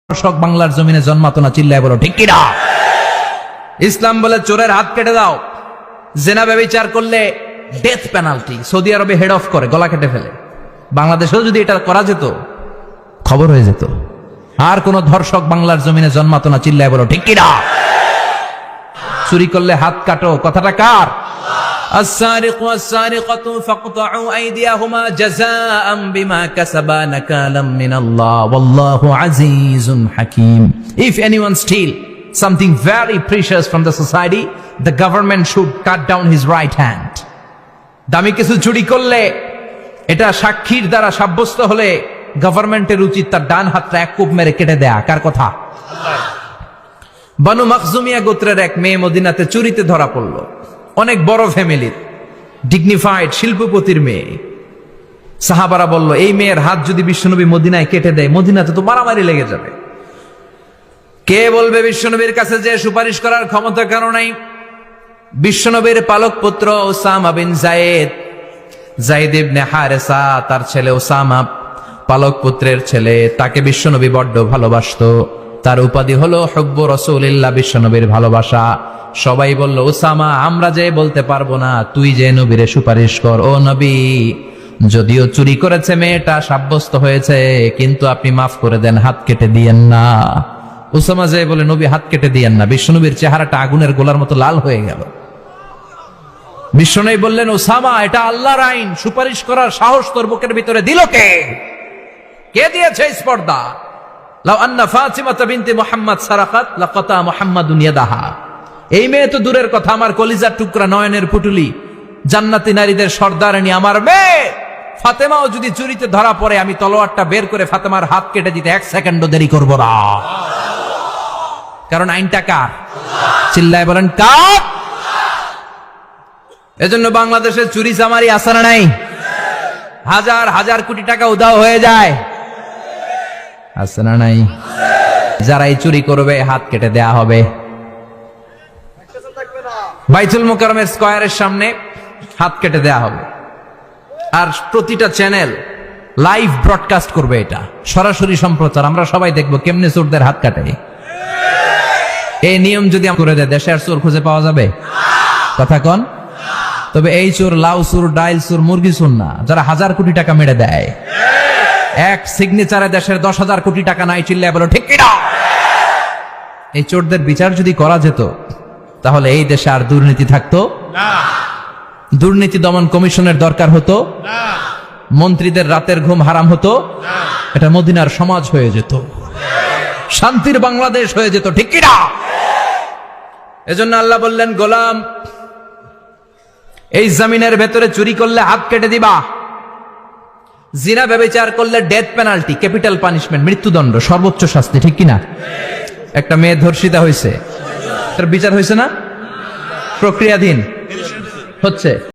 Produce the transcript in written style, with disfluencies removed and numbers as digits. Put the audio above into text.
দর্শক বাংলার জমিনে জন্মাতো না, চিল্লায় বলো ঠিক কিনা। ইসলাম বলে চোরের হাত কেটে দাও, জেনা ব্যভিচার করলে ডেথ পেনাল্টি। সৌদি আরবে হেড অফ করে, গলা কেটে ফেলে। বাংলাদেশেও যদি এটা করা যেত খবর হয়ে যেত। আর কোন ধর্ষক বাংলার জমিনে জন্মাতো না, চিল্লায় বলো ঠিক কিনা। চুরি করলে হাত কাটো, কথাটা কার? السارق والسارقة فاقطعوا أيديهما جزاء بما كسبا نكالا من الله والله عزيز حكيم. If anyone steal something very precious from the society, the government should cut down his right hand. দামি কিছু চুরি করলে এটা সাক্ষীর দ্বারা সাব্যস্ত হলে গভর্নমেন্টের উচিত তার ডান হাতটা এক কোপ মেরে কেটে দেয়া। কার কথা? বানু মাখজুমিয়া গোত্রের এক মেয়ে মদিনাতে চুরিতে ধরা পড়ল। অনেক বড় ফ্যামিলির, ডিগনিফাইড শিল্পপতির মেয়ে। সাহাবারা বলল, এই মেয়ের হাত যদি বিশ্বনবী মদিনায় কেটে দেয়, মদিনাতে তো মারামারি লেগে যাবে। কে বলবে বিশ্বনবীর কাছে যে সুপারিশ করার ক্ষমতা কারো নাই? বিশ্বনবীর পালক পুত্র ওসামা বিন যায়েদ, যায়েদ ইবনে হারেসা, তার ছেলে ওসামা পালক পুত্রের ছেলে, তাকে বিশ্বনবী বড্ড ভালোবাসতো। তার উপাধি হলো হুব্বু রাসূলিল্লাহ, বিশ্বনবীর ভালোবাসা। সবাই বলল, ওসামা আমরা যে বলতে পারবো না, তুই যে নবীরে সুপারিশ কর। ও নবী, যদিও চুরি করেছে মেয়েটা, সাব্যস্ত হয়েছে, কিন্তু আপনি মাফ করে দেন, হাত কেটে দিয়েন না। ওসামা যে বলে, নবী হাত কেটে দিয়েন না। বিশ্বনবীর চেহারাটা আগুনের গোলার মতো লাল হয়ে গেল। বিশ্বনবী বললেন, ওসামা এটা আল্লাহর আইন, সুপারিশ করার সাহস তোর বুকের ভিতরে দিল কে? কে দিয়েছে স্পর্ধা? লাউ আন্না ফাতিমা বিনতে মুহাম্মদ সারাকাত লাকাতা মুহাম্মাদুন ইয়াদাহা। এই মেয়ে তো দূরের কথা, আমার কলিজার টুকরা, নয়নের পুটুলি, জান্নাতি নারীদের সর্দারিনী আমার মেয়ে ফাতেমাও যদি চুরিতে ধরা পড়ে, আমি তলোয়ারটা বের করে ফাতেমার হাত কেটে দিতে এক সেকেন্ডও দেরি করব না। কারণ আইনটা কার? চিল্লায় বলেন কার? এজন্য বাংলাদেশের চুরি চামারি আছে না নাই? হাজার হাজার কোটি টাকা উধাও হয়ে যায়, আছে না নাই? যারা এই চুরি করবে হাত কেটে দেয়া হবে। বাইতুল মুকাররমের স্কয়ারের সামনে হাত কেটে দেয়া হবে। আর প্রতিটা চ্যানেল লাইভ ব্রডকাস্ট করবে, এটা সরাসরি সম্প্রচার। আমরা সবাই দেখবো কেমনে চোরদের হাত কাটে। এই নিয়ম যদি করে দেয়, দেশে আর চোর খুঁজে পাওয়া যাবে? কথা কন। তবে এই চোর লাউ চোর, ডাইল চোর, মুরগি চোর না, যারা হাজার কোটি টাকা মেরে দেয়। এক সিগনেচারে দেশের 10,000 কোটি টাকা নাই, চিল্লায় বলো ঠিক কিনা। এই চোরদের বিচার যদি করা যেত, তাহলে এই দেশে আর দুর্নীতি থাকতো না। দুর্নীতি দমন কমিশনের দরকার হতো না। মন্ত্রীদের রাতের ঘুম হারাম হতো না। এটা মদিনার সমাজ হয়ে যেত, শান্তির বাংলাদেশ হয়ে যেত, ঠিক কিনা। এজন্য আল্লাহ বললেন, গোলাম এই জমিনের ভেতরে চুরি করলে হাত কেটে দিবা, জিনা ব্যভিচার করলে ডেথ পেনাল্টি, ক্যাপিটাল পানিশমেন্ট, মৃত্যুদণ্ড, সর্বোচ্চ শাস্তি, ঠিক কিনা। একটা মেয়ে ধর্ষিতা হয়েছে, তার বিচার হয়েছে না? প্রক্রিয়াধীন হচ্ছে।